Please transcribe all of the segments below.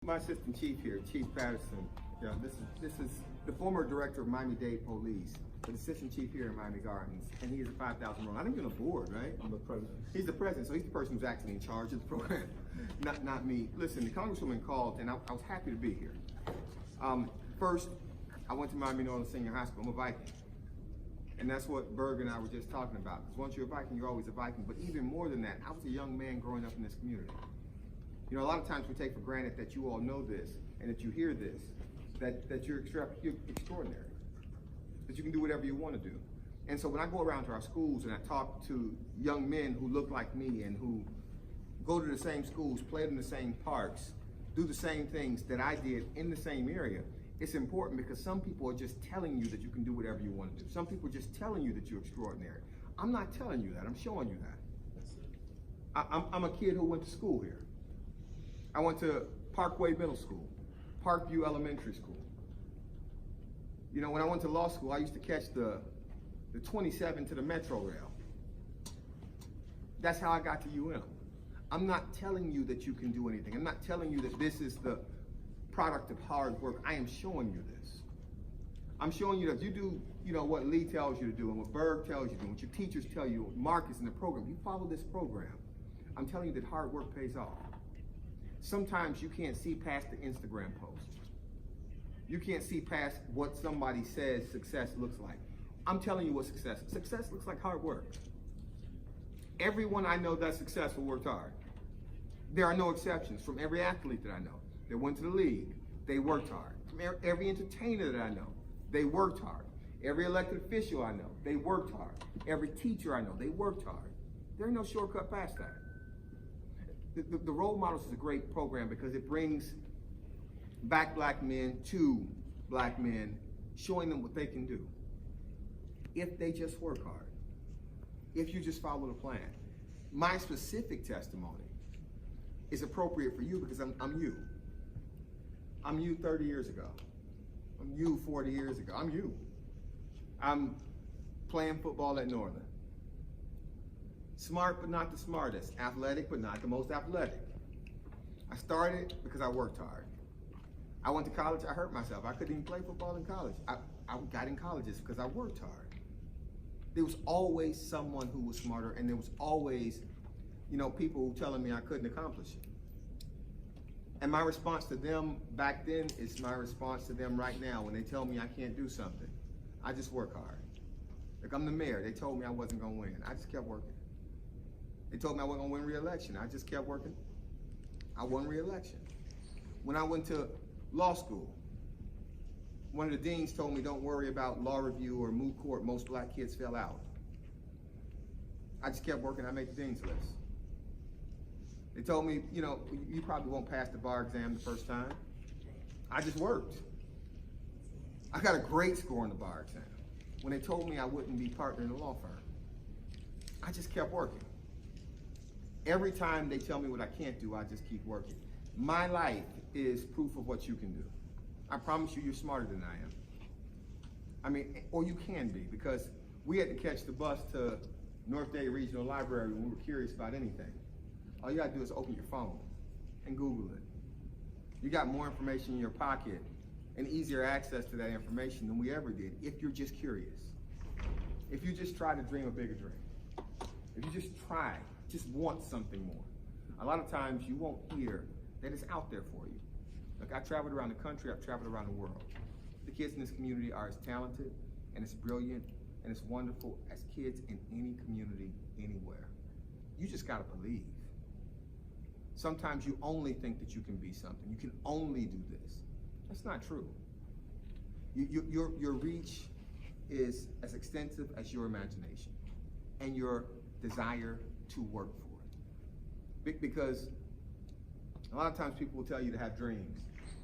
My assistant chief here, Chief Patterson. Yeah, this is the former director of Miami-Dade Police, but assistant chief here in Miami Gardens, and he is a 5,000 role. I think you're on the board, right? I'm the president. He's the president, so he's the person who's actually in charge of the program, not me. Listen, the congresswoman called, and I was happy to be here. First, I went to Miami Norland Senior High School. I'm a Viking, and that's what Berg and I were just talking about. Because once you're a Viking, you're always a Viking. But even more than that, I was a young man growing up in this community. You know, a lot of times we take for granted that you all know this and that you hear this, that you're extraordinary, that you can do whatever you want to do. And so when I go around to our schools and I talk to young men who look like me and who go to the same schools, play in the same parks, do the same things that I did in the same area, it's important because some people are just telling you that you can do whatever you want to do. Some people are just telling you that you're extraordinary. I'm not telling you that, I'm showing you that. I'm a kid who went to school here. I went to Parkway Middle School, Parkview Elementary School. You know, when I went to law school, I used to catch the 27 to the Metro Rail. That's how I got to UM. I'm not telling you that you can do anything. I'm not telling you that this is the product of hard work. I am showing you this. I'm showing you that if you do, you know, what Lee tells you to do and what Berg tells you to do, what your teachers tell you, what Marcus in the program, you follow this program. I'm telling you that hard work pays off. Sometimes you can't see past the Instagram post. You can't see past what somebody says success looks like. I'm telling you what success looks like hard work. Everyone I know that's successful worked hard. There are no exceptions. From every athlete that I know that went to the league, they worked hard. From every entertainer that I know, they worked hard. Every elected official I know, they worked hard. Every teacher I know, they worked hard. There ain't no shortcut past that. The Role Models is a great program because it brings back black men to black men, showing them what they can do if they just work hard, if you just follow the plan. My specific testimony is appropriate for you because I'm you. I'm you 30 years ago. I'm you 40 years ago. I'm you. I'm playing football at Norland. Smart, but not the smartest. Athletic, but not the most athletic. I started because I worked hard. I went to college, I hurt myself. I couldn't even play football in college. I got in colleges because I worked hard. There was always someone who was smarter, and there was always, you know, people telling me I couldn't accomplish it. And my response to them back then is my response to them right now when they tell me I can't do something. I just work hard. Like, I'm the mayor, they told me I wasn't gonna win. I just kept working. They told me I wasn't gonna win re-election. I just kept working. I won re-election. When I went to law school, one of the deans told me, don't worry about law review or moot court, most black kids fell out. I just kept working, I made the dean's list. They told me, you know, you probably won't pass the bar exam the first time. I just worked. I got a great score on the bar exam. When they told me I wouldn't be partner in a law firm, I just kept working. Every time they tell me what I can't do, I just keep working. My life is proof of what you can do. I promise you, you're smarter than I am. I mean, or you can be, because we had to catch the bus to North Dade Regional Library when we were curious about anything. All you gotta do is open your phone and Google it. You got more information in your pocket and easier access to that information than we ever did if you're just curious. If you just try to dream a bigger dream. If you just try, just want something more. A lot of times you won't hear that it's out there for you. Look, I traveled around the country, I've traveled around the world. The kids in this community are as talented and as brilliant and as wonderful as kids in any community, anywhere. You just gotta believe. Sometimes you only think that you can be something. You can only do this. That's not true. Your reach is as extensive as your imagination and your desire to work for it. Because a lot of times people will tell you to have dreams.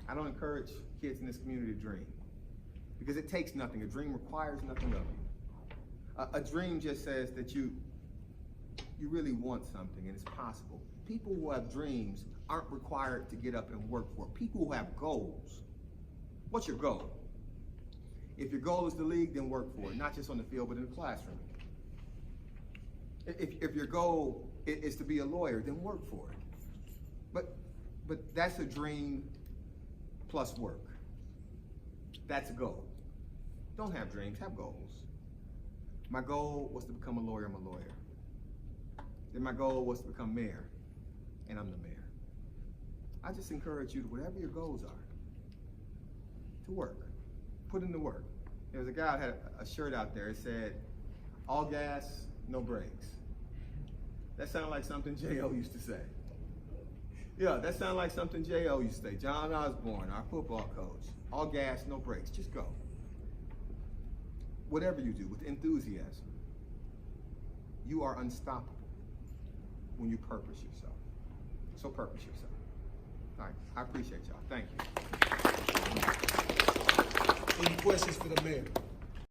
I don't encourage kids in this community to dream because it takes nothing. A dream requires nothing of you. A dream just says that you really want something and it's possible. People who have dreams aren't required to get up and work for it. People who have goals. What's your goal? If your goal is the league, then work for it, not just on the field, but in the classroom. If your goal is to be a lawyer, then work for it. But that's a dream plus work. That's a goal. Don't have dreams, have goals. My goal was to become a lawyer, I'm a lawyer. Then my goal was to become mayor, and I'm the mayor. I just encourage you to, whatever your goals are, to work. Put in the work. There was a guy who had a shirt out there, it said, all gas, no brakes. That sounded like something J.O. used to say. Yeah, that sounded like something J.O. used to say. John Osborne, our football coach. All gas, no brakes, just go. Whatever you do with enthusiasm, you are unstoppable when you purpose yourself. So purpose yourself. All right, I appreciate y'all. Thank you. Any questions for the mayor?